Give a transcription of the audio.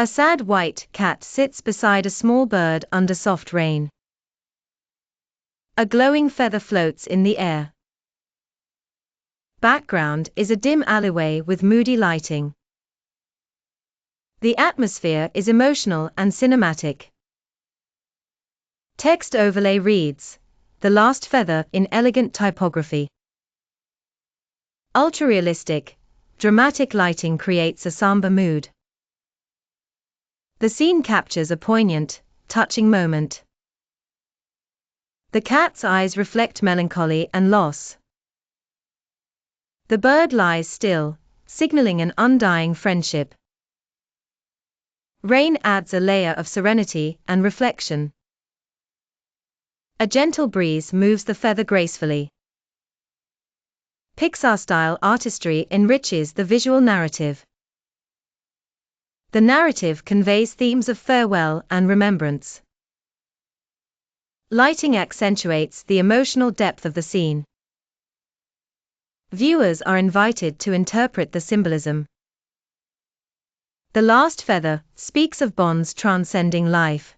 A sad white cat sits beside a small bird under soft rain. A glowing feather floats in the air. Background is a dim alleyway with moody lighting. The atmosphere is emotional and cinematic. Text overlay reads, "The last feather" in elegant typography. Ultra-realistic, dramatic lighting creates a somber mood. The scene captures a poignant, touching moment. The cat's eyes reflect melancholy and loss. The bird lies still, signaling an undying friendship. Rain adds a layer of serenity and reflection. A gentle breeze moves the feather gracefully. Pixar-style artistry enriches the visual narrative. The narrative conveys themes of farewell and remembrance. Lighting accentuates the emotional depth of the scene. Viewers are invited to interpret the symbolism. The last feather speaks of bonds transcending life.